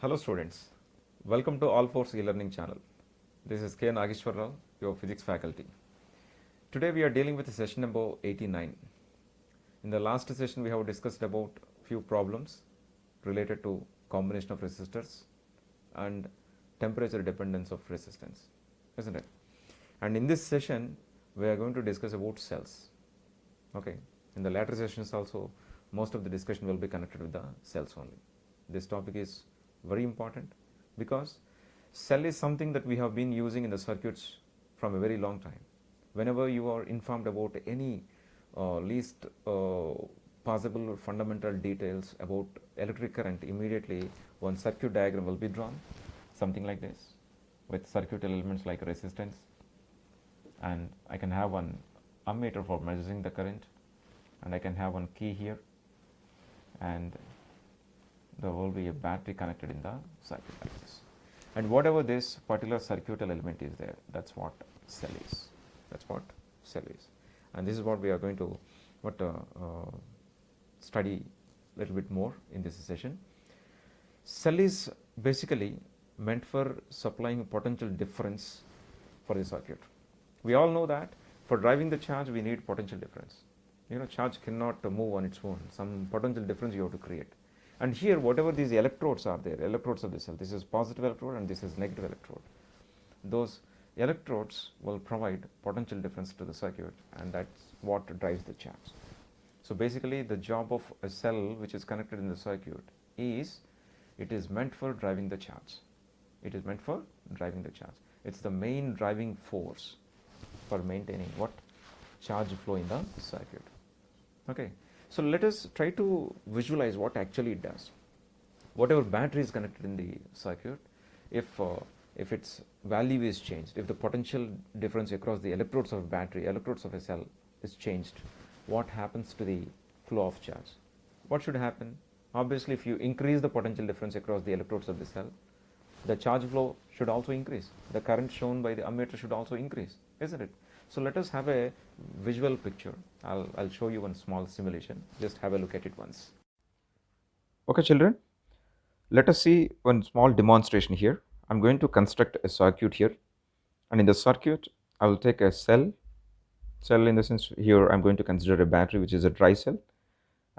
Hello students, welcome to All Force e-learning channel. This is K. Nageshwar Rao, your physics faculty. Today we are dealing with session number 89. In the last session we have discussed about few problems related to combination of resistors and temperature dependence of resistance, isn't it? And in this session we are going to discuss about cells. Okay, in the later sessions also most of the discussion will be connected with the cells only. This topic is very important because cell is something that we have been using in the circuits from a very long time. Whenever you are informed about any least possible or fundamental details about electric current, immediately one circuit diagram will be drawn, something like this, with circuit elements like resistance, and I can have one ammeter for measuring the current, and I can have one key here, and there will be a battery connected in the circuit like this. And whatever this particular circuital element is there, that's what cell is. That's what cell is. And this is what we are going to study a little bit more in this session. Cell is basically meant for supplying potential difference for the circuit. We all know that for driving the charge we need potential difference. You know, charge cannot move on its own. Some potential difference you have to create. And here whatever these electrodes are there, electrodes of the cell, this is positive electrode and this is negative electrode. Those electrodes will provide potential difference to the circuit, and that's what drives the charge. So basically the job of a cell which is connected in the circuit is, it is meant for driving the charge. It is meant for driving the charge. It's the main driving force for maintaining what? Charge flow in the circuit. Okay. So let us try to visualize what actually it does. Whatever battery is connected in the circuit, if its value is changed, if the potential difference across the electrodes of a battery, electrodes of a cell is changed, what happens to the flow of charge? What should happen? Obviously, if you increase the potential difference across the electrodes of the cell, the charge flow should also increase. The current shown by the ammeter should also increase, isn't it? So let us have a visual picture. I'll show you one small simulation. Just have a look at it once. Okay, children, let us see one small demonstration here. I'm going to construct a circuit here, and in the circuit I will take a cell in the sense here I'm going to consider a battery which is a dry cell,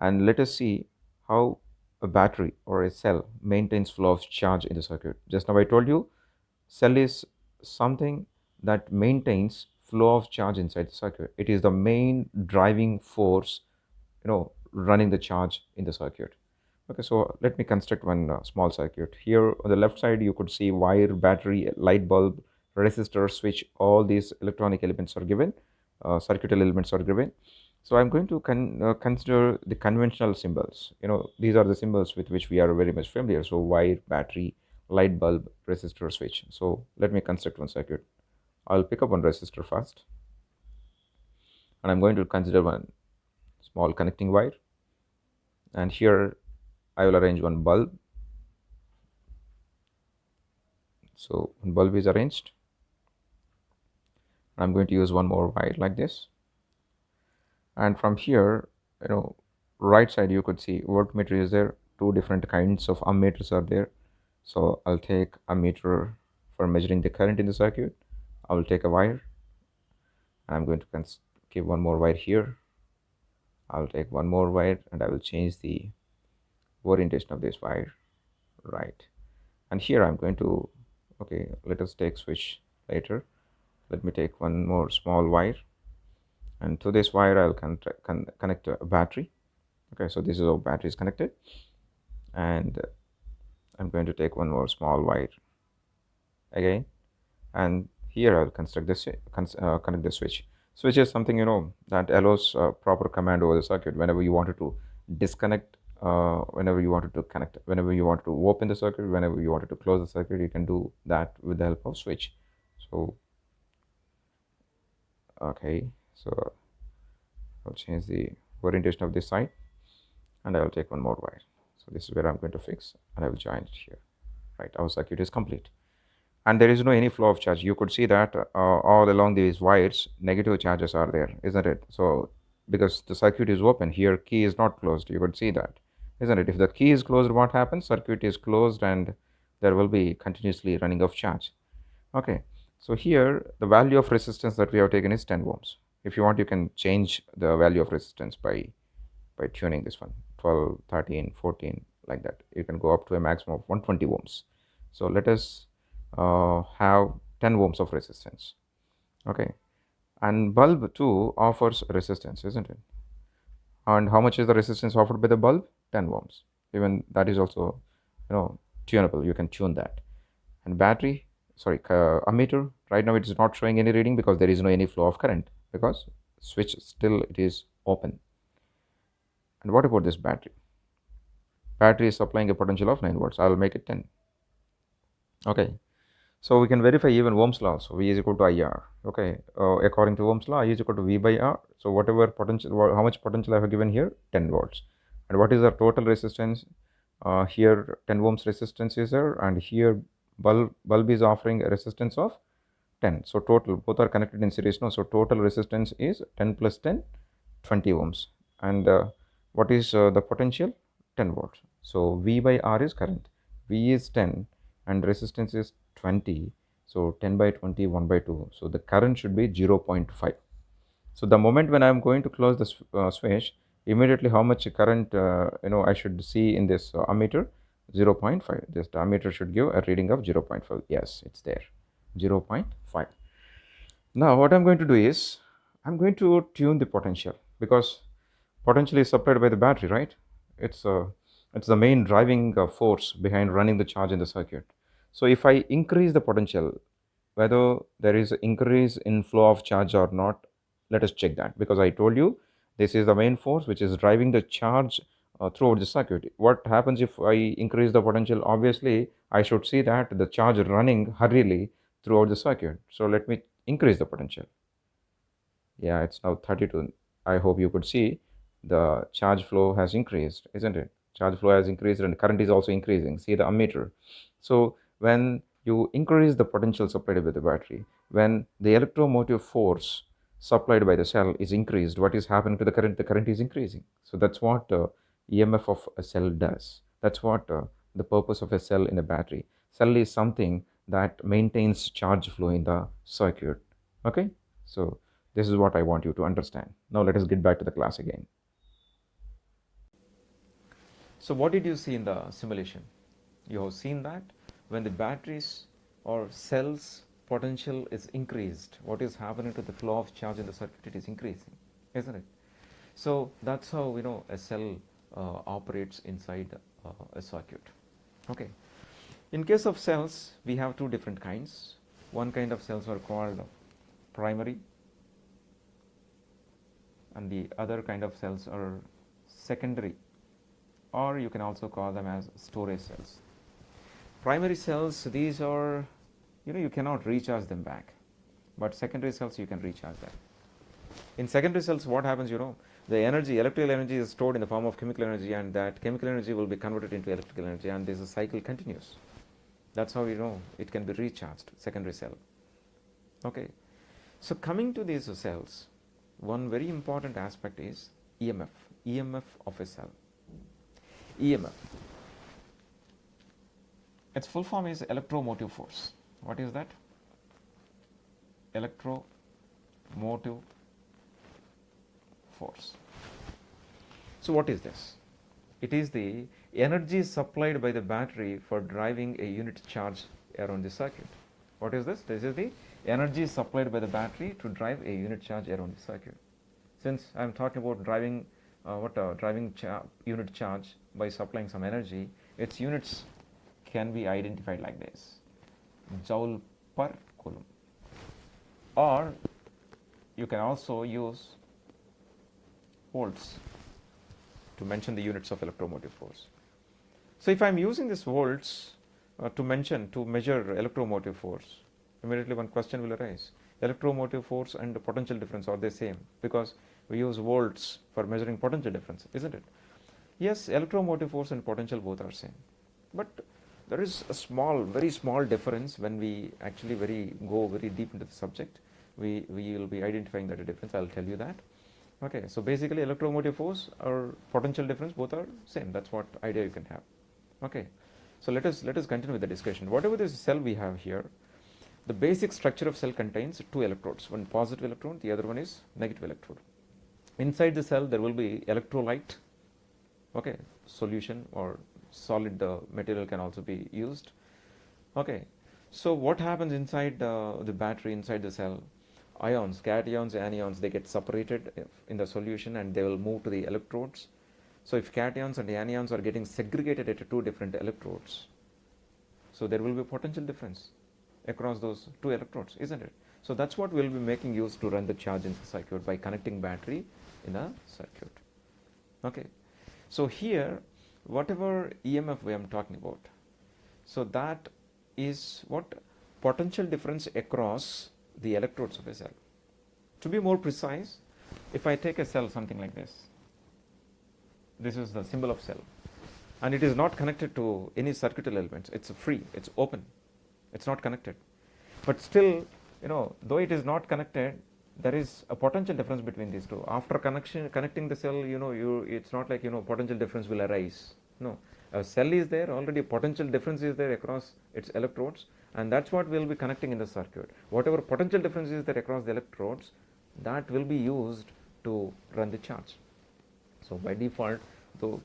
and let us see how a battery or a cell maintains flow of charge in the circuit. Just now I told you cell is something that maintains flow of charge inside the circuit. It is the main driving force, running the charge in the circuit. Okay, so let me construct one small circuit. Here on the left side you could see wire, battery, light bulb, resistor, switch. All these electronic elements are given, circuital elements are given. So I'm going to consider the conventional symbols. These are the symbols with which we are very much familiar. So wire, battery, light bulb, resistor, switch. So let me construct one circuit. I'll pick up one resistor first, and I'm going to consider one small connecting wire, and here I will arrange one bulb. So one bulb is arranged. I'm going to use one more wire like this, and from here, right side you could see voltmeter is there. Two different kinds of ammeters are there. So I'll take ammeter for measuring the current in the circuit. I will take a wire. I'm going to give one more wire here. I'll take one more wire, and I will change the orientation of this wire, right? And here I'm going to, okay, let us take switch later. Let me take one more small wire, and to this wire I'll connect a battery. Okay, so this is how battery is connected, and I'm going to take one more small wire again, and here I'll connect the switch. Switch is something that allows proper command over the circuit. Whenever you wanted to disconnect, whenever you wanted to connect, whenever you wanted to open the circuit, whenever you wanted to close the circuit, you can do that with the help of switch. So okay, so I'll change the orientation of this side, and I will take one more wire. So this is where I'm going to fix, and I will join it here. Right, our circuit is complete, and there is no any flow of charge. You could see that all along these wires negative charges are there, isn't it? So because the circuit is open, here key is not closed, you could see that, isn't it? If the key is closed, what happens? Circuit is closed, and there will be continuously running of charge. Okay, so here the value of resistance that we have taken is 10 ohms. If you want, you can change the value of resistance by tuning this one, 12, 13, 14, like that. You can go up to a maximum of 120 ohms. So let us have 10 ohms of resistance. Okay, and bulb too offers resistance, isn't it? And how much is the resistance offered by the bulb? 10 ohms. Even that is also, tunable. You can tune that. And battery, sorry, ammeter, right now it is not showing any reading because there is no any flow of current, because switch still it is open. And what about this battery? Battery is supplying a potential of 9 volts. I will make it 10. Okay, so we can verify even Ohm's law. So V is equal to IR. Okay, according to Ohm's law, I is equal to V by R. So whatever potential, how much potential I have given here, 10 volts. And what is the total resistance? Here 10 ohms resistance is there, and here bulb is offering a resistance of 10. So total, both are connected in series now. So total resistance is 10 plus 10, 20 ohms. And what is the potential? 10 volts. So V by R is current. V is 10 and resistance is 20. So 10 by 20, 1 by 2. So the current should be 0.5. So the moment when I am going to close the switch, immediately how much current I should see in this ammeter? 0.5. This ammeter should give a reading of 0.5. Yes, it's there, 0.5. Now what I'm going to do is I'm going to tune the potential, because potential is supplied by the battery, right? It's the main driving force behind running the charge in the circuit. So if I increase the potential, whether there is increase in flow of charge or not, let us check that, because I told you this is the main force which is driving the charge throughout the circuit. What happens if I increase the potential? Obviously I should see that the charge running hurriedly throughout the circuit. So let me increase the potential. Yeah, it's now 32. I hope you could see the charge flow has increased, isn't it? Charge flow has increased and current is also increasing. See the ammeter. So when you increase the potential supplied by the battery, when the electromotive force supplied by the cell is increased, what is happening to the current? The current is increasing. So that's what EMF of a cell does. That's what the purpose of a cell in a battery. Cell is something that maintains charge flow in the circuit. Okay, so this is what I want you to understand. Now let us get back to the class again. So what did you see in the simulation? You have seen that when the batteries or cells potential is increased, what is happening to the flow of charge in the circuit? It is increasing, isn't it? So that's how a cell operates inside a circuit. Okay. In case of cells, we have two different kinds. One kind of cells are called primary, and the other kind of cells are secondary, or you can also call them as storage cells. Primary cells, these are, you cannot recharge them back, but secondary cells you can recharge them. In secondary cells, what happens? The energy, electrical energy, is stored in the form of chemical energy, and that chemical energy will be converted into electrical energy, and this cycle continues. That's how it can be recharged, secondary cell. Okay, so coming to these cells, one very important aspect is EMF of a cell. EMF, its full form is electromotive force. What is that? Electromotive force. So what is this? It is the energy supplied by the battery for driving a unit charge around the circuit. What is this? This is the energy supplied by the battery to drive a unit charge around the circuit. Since I am talking about driving unit charge by supplying some energy, its units can be identified like this: joule per coulomb. Or you can also use volts to mention the units of electromotive force. So if I am using this volts to measure electromotive force, immediately one question will arise: electromotive force and the potential difference, are they same? Because we use volts for measuring potential difference, isn't it? Yes, electromotive force and potential both are same, but there is a very small difference. When we actually go very deep into the subject, we will be identifying that difference. I'll tell you that. Okay, so basically electromotive force or potential difference both are same. That's what idea you can have. Okay, So let us continue with the discussion. Whatever this cell we have here, the basic structure of cell contains two electrodes, one positive electrode, the other one is negative electrode. Inside the cell there will be electrolyte, okay, solution or solid material can also be used. Okay, so what happens inside the battery, inside the cell? Ions, cations, anions, they get separated in the solution and they will move to the electrodes. So if cations and anions are getting segregated at two different electrodes, so there will be potential difference across those two electrodes, isn't it? So that's what we'll be making use to run the charge in the circuit by connecting battery in a circuit. Okay, so here whatever EMF we am talking about, so that is what potential difference across the electrodes of a cell. To be more precise, if I take a cell something like this, this is the symbol of cell, and it is not connected to any circuitry elements, it's free, it's open, it's not connected, but still, though it is not connected, there is a potential difference between these two. After connecting the cell, it's not like potential difference will arise. No, a cell is there already, potential difference is there across its electrodes, and that's what we'll be connecting in the circuit. Whatever potential difference is there across the electrodes, that will be used to run the charge. So by default, though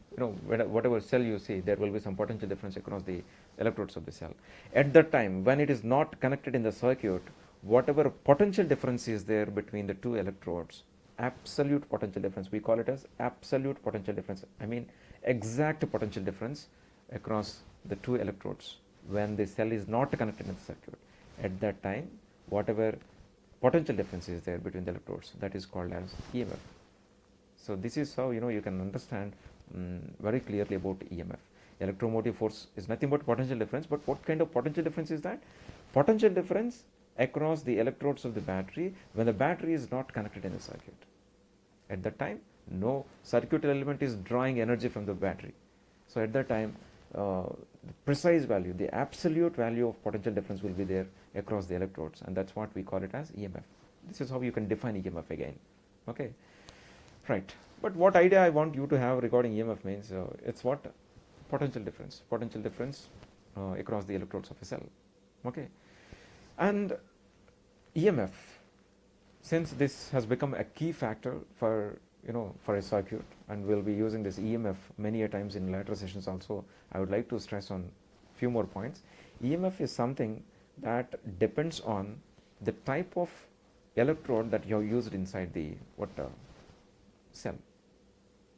whatever cell you see, there will be some potential difference across the electrodes of the cell. At that time, when it is not connected in the circuit, whatever potential difference is there between the two electrodes, absolute potential difference, we call it as absolute potential difference, I mean exact potential difference across the two electrodes when the cell is not connected in the circuit. At that time, whatever potential difference is there between the electrodes, that is called as EMF. So this is how you can understand very clearly about EMF. Electromotive force is nothing but potential difference, but what kind of potential difference is that? Potential difference across the electrodes of the battery when the battery is not connected in the circuit. At that time, no circuit element is drawing energy from the battery. So at that time, the precise value, the absolute value of potential difference will be there across the electrodes, and that's what we call it as EMF. This is how you can define EMF again. Okay, right. But what idea I want you to have regarding EMF means it's what? Potential difference across the electrodes of a cell. Okay, and EMF, since this has become a key factor for a circuit, and we'll be using this EMF many a times in later sessions also, I would like to stress on few more points. EMF is something that depends on the type of electrode that you have used inside the cell.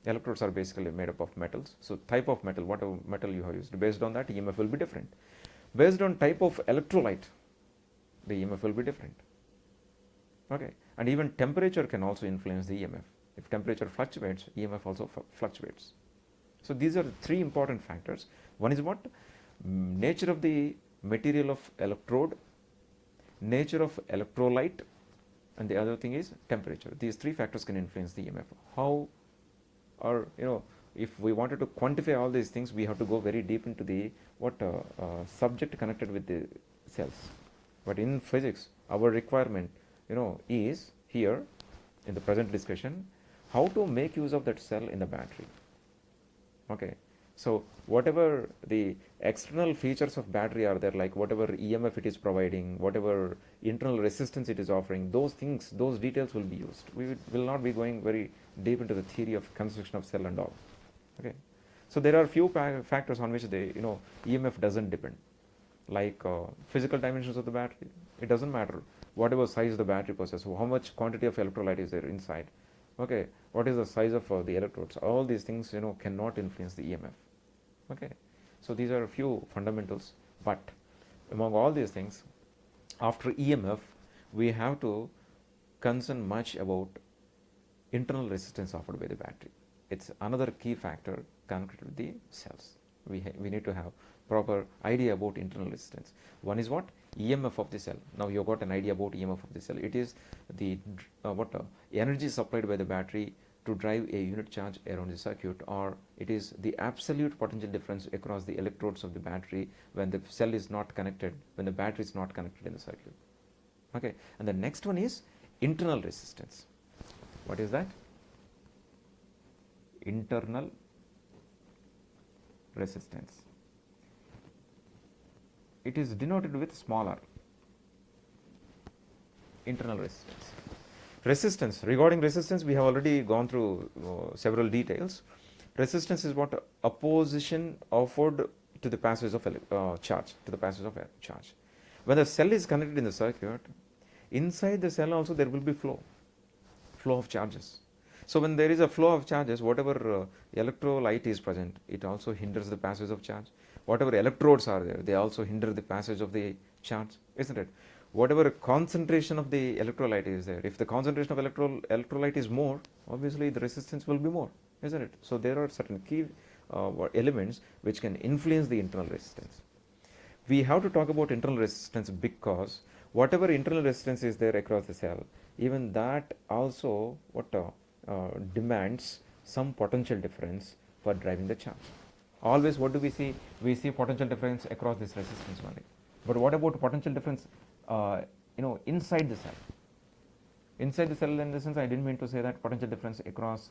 Electrodes are basically made up of metals, so type of metal, whatever metal you have used, based on that EMF will be different. Based on type of electrolyte, the EMF will be different. Okay, and even temperature can also influence the EMF. If temperature fluctuates, EMF also fluctuates. So these are three important factors. One is what? Nature of the material of electrode, nature of electrolyte, and the other thing is temperature. These three factors can influence the EMF. How, or if we wanted to quantify all these things, we have to go very deep into the subject connected with the cells. But in physics, our requirement is here in the present discussion how to make use of that cell in the battery. Okay, so whatever the external features of battery are there, like whatever EMF it is providing, whatever internal resistance it is offering, those things, those details will be used. We will not be going very deep into the theory of construction of cell and all. Okay, so there are few factors on which the EMF doesn't depend, like physical dimensions of the battery. It doesn't matter whatever size the battery possesses, how much quantity of electrolyte is there inside. Okay, what is the size of the electrodes? All these things cannot influence the EMF. Okay, so these are a few fundamentals, but among all these things, after EMF, we have to concern much about internal resistance offered by the battery. It's another key factor connected with the cells. We need to have proper idea about internal resistance. One is what? EMF of the cell. Now you got an idea about EMF of the cell. It is the energy supplied by the battery to drive a unit charge around the circuit, or it is the absolute potential difference across the electrodes of the battery when the cell is not connected, when the battery is not connected in the circuit. Okay, and the next one is internal resistance. What is that? Internal resistance. it is denoted with small r, internal resistance. Resistance, regarding resistance, we have already gone through several details. Resistance is what? Opposition offered to the passage of charge, to the passage of charge. When the cell is connected in the circuit, inside the cell also there will be flow of charges. So when there is a flow of charges, whatever electrolyte is present, it also hinders the passage of charge. Whatever electrodes are there, they also hinder the passage of the charge, isn't it? Whatever concentration of the electrolyte is there, if the concentration of electrolyte is more, obviously the resistance will be more, isn't it? So there are certain key elements which can influence the internal resistance. We have to talk about internal resistance because whatever internal resistance is there across the cell, even that also demands some potential difference for driving the charge. Always what do we see? We see potential difference across this resistance only. But what about potential difference inside the cell? Inside the cell, in the sense, I didn't mean to say that potential difference across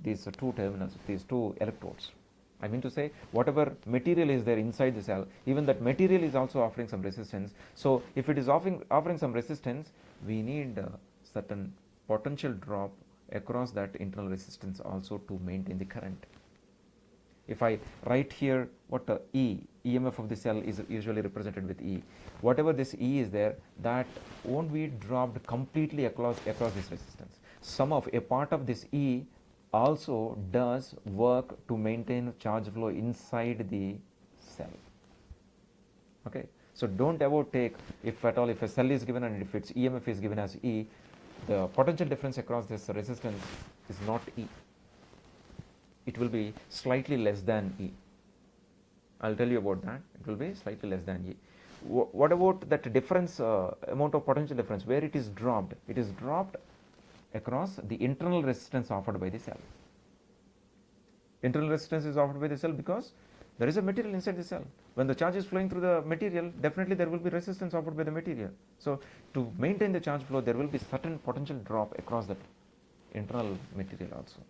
these two terminals, these two electrodes. I mean to say whatever material is there inside the cell, even that material is also offering some resistance. So if it is offering some resistance, we need certain potential drop across that internal resistance also to maintain the current. If I write here what EMF of the cell is usually represented with E, whatever this E is there, that won't be dropped completely across this resistance. Some of a part of this E also does work to maintain charge flow inside the cell. Okay, so don't ever take, if at all, if a cell is given and if its EMF is given as E, the potential difference across this resistance is not E. It will be slightly less than E. I'll tell you about that. It will be slightly less than E. What about that difference, amount of potential difference, where it is dropped? It is dropped across the internal resistance offered by the cell. Internal resistance is offered by the cell because there is a material inside the cell. When the charge is flowing through the material, definitely there will be resistance offered by the material. So to maintain the charge flow, there will be certain potential drop across that internal material also.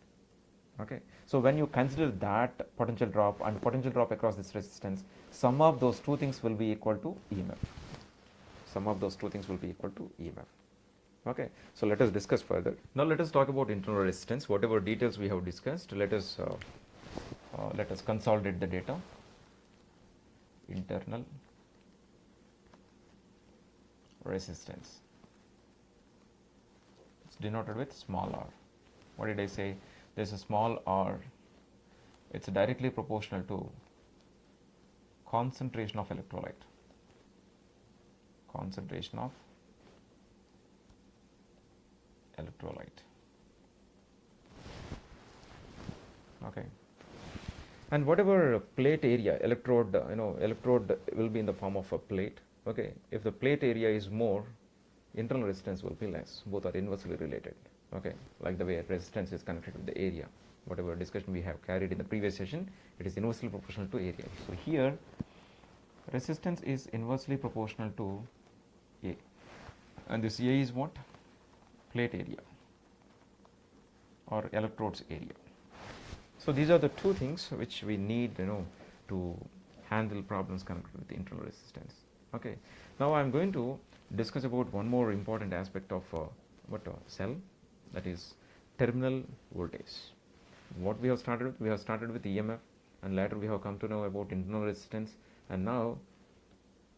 Okay, so when you consider that potential drop and potential drop across this resistance, sum of those two things will be equal to EMF. Sum of those two things will be equal to EMF. Okay, so let us discuss further. Now let us talk about internal resistance. Whatever details we have discussed, let us consolidate the data. Internal resistance. It's denoted with small r. What did I say? There's a small r. It's directly proportional to concentration of electrolyte. Concentration of electrolyte. Okay. And whatever plate area, electrode will be in the form of a plate. Okay. If the plate area is more, internal resistance will be less. Both are inversely related. Okay. Like the way resistance is connected with the area. Whatever discussion we have carried in the previous session, it is inversely proportional to area. So here, resistance is inversely proportional to A. And this A is what? Plate area or electrodes area. So these are the two things which we need to handle problems connected with the internal resistance. Okay. Now I am going to discuss about one more important aspect of cell, that is terminal voltage. What we have started with EMF, and later we have come to know about internal resistance, and now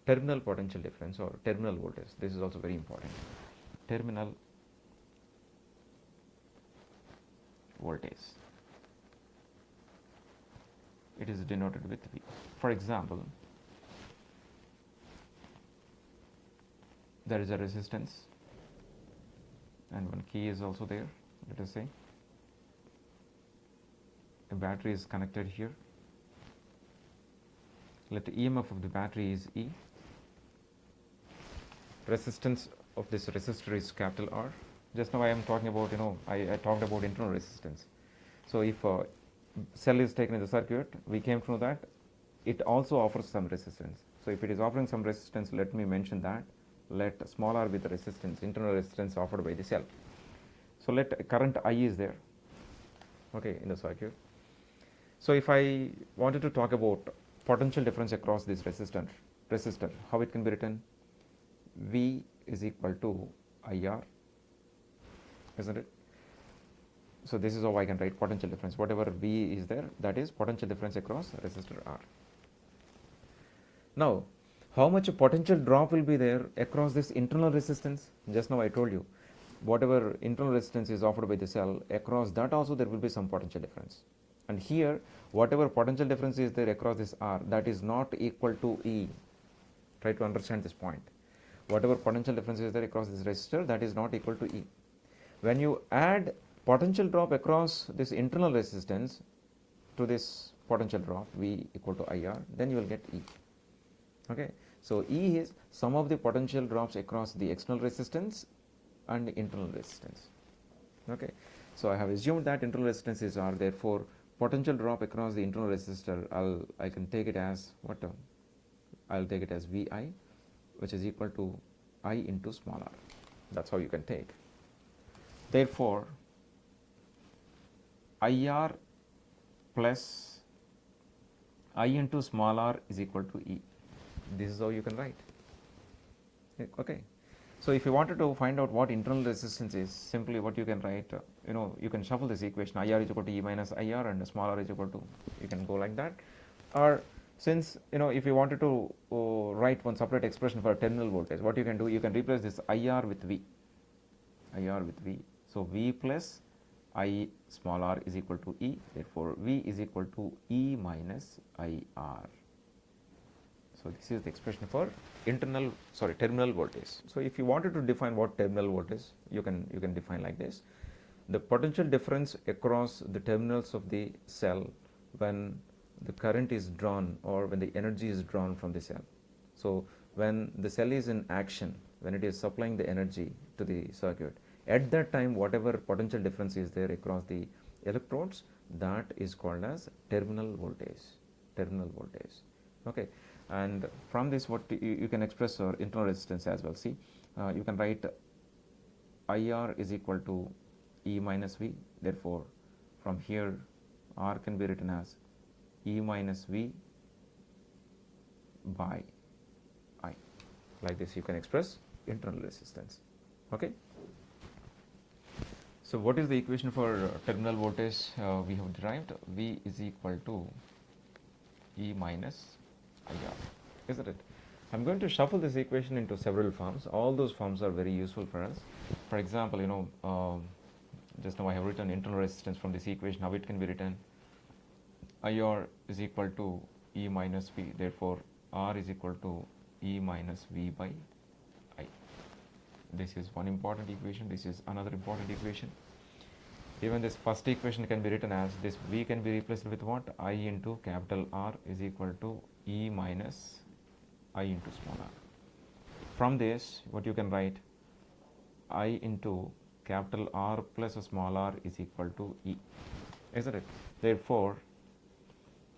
terminal potential difference or terminal voltage. This is also very important. Terminal voltage. It is denoted with V. For example, there is a resistance and one key is also there. Let us say a battery is connected here. Let the EMF of the battery is E. Resistance of this resistor is capital R. Just now I am talking about, I talked about internal resistance. So if a cell is taken in the circuit, we came to know that it also offers some resistance. So if it is offering some resistance, let me mention that. Let small r be the resistance, internal resistance offered by the cell. So let current I is there, okay, in the circuit. So if I wanted to talk about potential difference across this resistor, resistor, how it can be written? V is equal to IR, isn't it? So this is how I can write potential difference. Whatever V is there, that is potential difference across resistor R. Now, how much potential drop will be there across this internal resistance? Just now I told you, whatever internal resistance is offered by the cell, across that also there will be some potential difference. And here, whatever potential difference is there across this R, that is not equal to E. Try to understand this point. Whatever potential difference is there across this resistor, that is not equal to E. When you add potential drop across this internal resistance to this potential drop, V equal to IR, then you will get E. Okay. So E is sum of the potential drops across the external resistance and the internal resistance. Okay. So I have assumed that internal resistance is R, therefore potential drop across the internal resistor, I can take it as what term? I'll take it as VI, which is equal to I into small r. That's how you can take. Therefore, IR plus I into small r is equal to E. This is how you can write. Okay. So if you wanted to find out what internal resistance is, simply what you can write, you can shuffle this equation. IR is equal to E minus IR and small r is equal to, you can go like that. Or since, if you wanted to write one separate expression for terminal voltage, what you can do, you can replace this IR with V. IR with V. So V plus I small r is equal to E. Therefore, V is equal to E minus IR. So this is the expression for terminal voltage. So if you wanted to define what terminal voltage, you can define like this: the potential difference across the terminals of the cell when the current is drawn or when the energy is drawn from the cell. So when the cell is in action, when it is supplying the energy to the circuit, at that time whatever potential difference is there across the electrodes, that is called as terminal voltage. Terminal voltage. Okay. And from this, what you can express internal resistance as well. See, you can write IR is equal to E minus V. Therefore, from here R can be written as E minus V by I. Like this you can express internal resistance. Okay. So what is the equation for terminal voltage we have derived? V is equal to E minus IR, isn't it? I'm going to shuffle this equation into several forms. All those forms are very useful for us. For example, just now I have written internal resistance from this equation. How it can be written? IR is equal to E minus V. Therefore, R is equal to E minus V by I. This is one important equation. This is another important equation. Even this first equation can be written as this: V can be replaced with what? I into capital R is equal to E minus I into small r. From this, what you can write? I into capital R plus a small r is equal to E, isn't it? Therefore,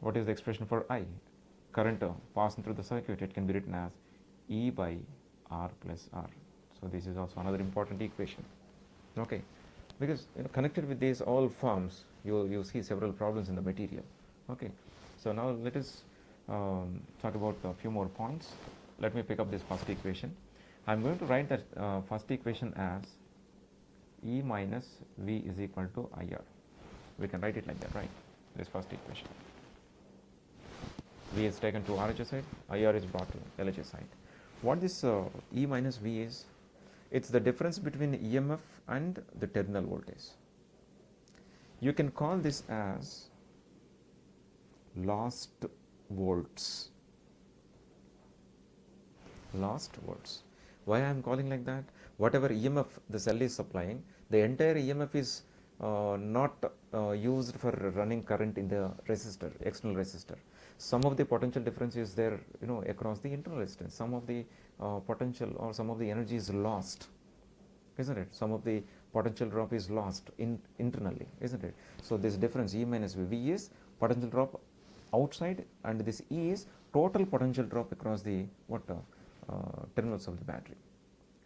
what is the expression for I? Current passing through the circuit, it can be written as E by R plus R. So this is also another important equation. Okay. Because connected with these all forms, you see several problems in the material. Okay. So now let us talk about a few more points. Let me pick up this first equation. I'm going to write that first equation as E minus V is equal to IR. We can write it like that, right? This first equation. V is taken to RHS side, IR is brought to LHS side. What this E minus V is? It's the difference between EMF and the terminal voltage. You can call this as lost volts. Lost volts. Why I am calling like that? Whatever EMF the cell is supplying, the entire EMF is not used for running current in the resistor, external resistor. Some of the potential difference is there, across the internal resistance. Some of the potential or some of the energy is lost, isn't it? Some of the potential drop is lost internally, isn't it? So this difference E minus V is potential drop outside, and this E is total potential drop across the terminals of the battery,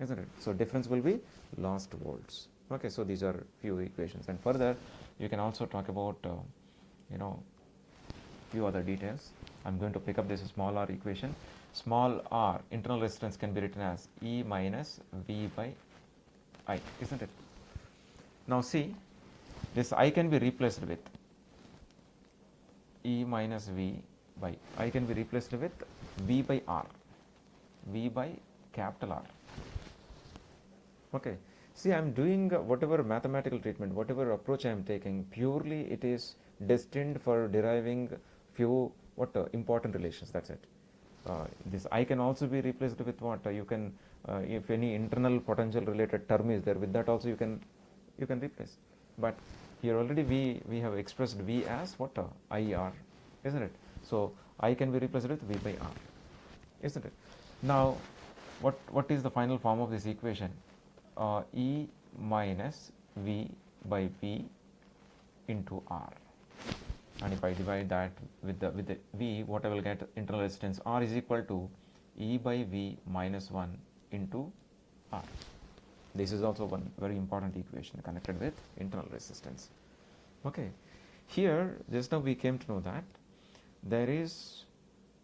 isn't it? So difference will be lost volts. Okay, so these are few equations, and further you can also talk about few other details. I'm going to pick up this small r equation. small r internal resistance can be written as E minus V by I, isn't it? Now see, this I can be replaced with E minus V by I can be replaced with V by R, V by capital R. Okay. See, I am doing whatever mathematical treatment, whatever approach I am taking, purely it is destined for deriving few important relations. That's it. This I can also be replaced with what you can, if any internal potential related term is there, with that also you can replace. But here already we have expressed V as what IR, isn't it? So I can be replaced with V by R, isn't it? Now, what is the final form of this equation? E minus V by V into R, and if I divide that with the V, what I will get, internal resistance R is equal to E by V minus 1 into R. This is also one very important equation connected with internal resistance. Okay, here just now we came to know that there is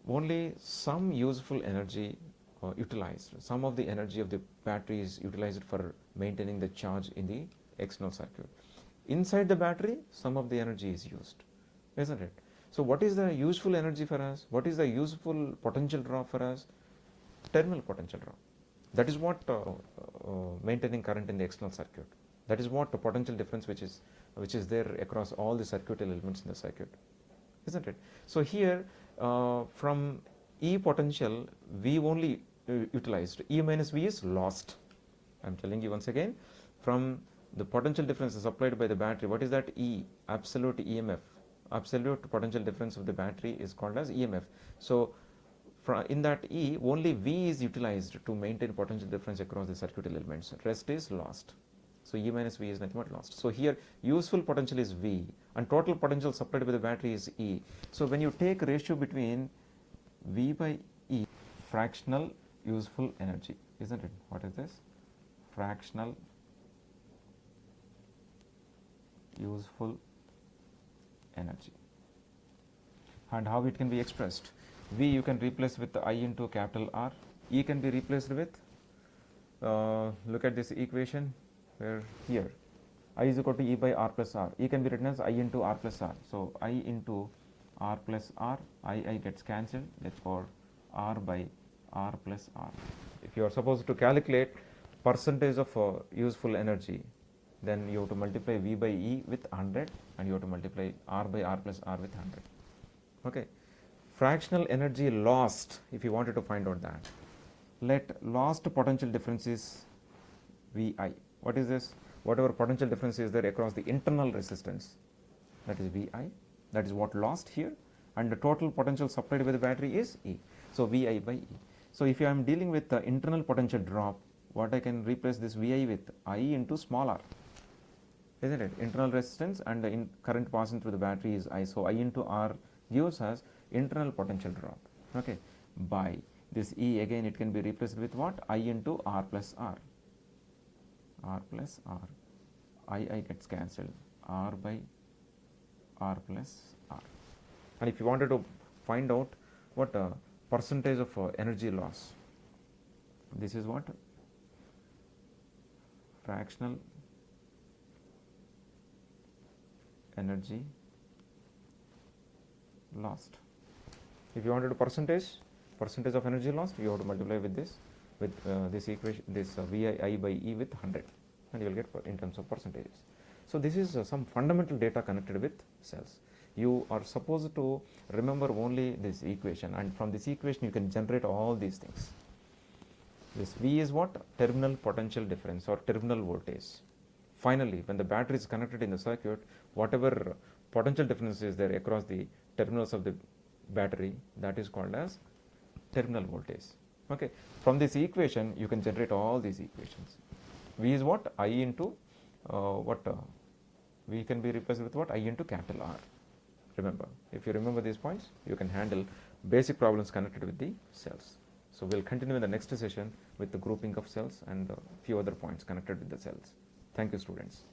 only some useful energy utilized. Some of the energy of the battery is utilized for maintaining the charge in the external circuit. Inside the battery, some of the energy is used, isn't it? So what is the useful energy for us? What is the useful potential drop for us? Terminal potential drop. That is what maintaining current in the external circuit. That is what the potential difference which is there across all the circuitry elements in the circuit, isn't it? So here from E potential, V only utilized. E minus V is lost. I am telling you once again, from the potential difference supplied by the battery, what is that? E, absolute EMF, absolute potential difference of the battery is called as EMF. So in that E, only V is utilized to maintain potential difference across the circuit elements. Rest is lost. So E minus V is nothing but lost. So here useful potential is V and total potential supplied by the battery is E. So when you take ratio between V by E, fractional useful energy, isn't it? What is this? Fractional useful energy. And how it can be expressed? V you can replace with I into capital R. E can be replaced with, look at this equation where here I is equal to E by R plus R. E can be written as I into R plus R. So I into R plus R, I gets cancelled, therefore R by R plus R. If you are supposed to calculate percentage of useful energy, then you have to multiply V by E with 100 and you have to multiply R by R plus R with 100. Okay. Fractional energy lost, if you wanted to find out that, let lost potential difference is VI. What is this? Whatever potential difference is there across the internal resistance, that is VI, that is what lost here, and the total potential supplied by the battery is E. So VI by E. So if I am dealing with the internal potential drop, what I can replace this VI with? I into small r, isn't it? Internal resistance and the current passing through the battery is I. So I into R gives us internal potential drop. Okay. By this E, again it can be replaced with what? I into R plus R. R plus R. I gets cancelled. R by R plus R. And if you wanted to find out what percentage of energy loss, this is what? Fractional energy lost. If you wanted a percentage of energy lost, you have to multiply with this, this equation, this VI by E with 100, and you will get in terms of percentages. So this is some fundamental data connected with cells. You are supposed to remember only this equation, and from this equation you can generate all these things. This V is what? Terminal potential difference or terminal voltage. Finally, when the battery is connected in the circuit, whatever potential difference is there across the terminals of the battery, that is called as terminal voltage. Okay. From this equation, you can generate all these equations. V is what? I into V can be replaced with what? I into capital R. Remember, if you remember these points, you can handle basic problems connected with the cells. So we'll continue in the next session with the grouping of cells and a few other points connected with the cells. Thank you, students.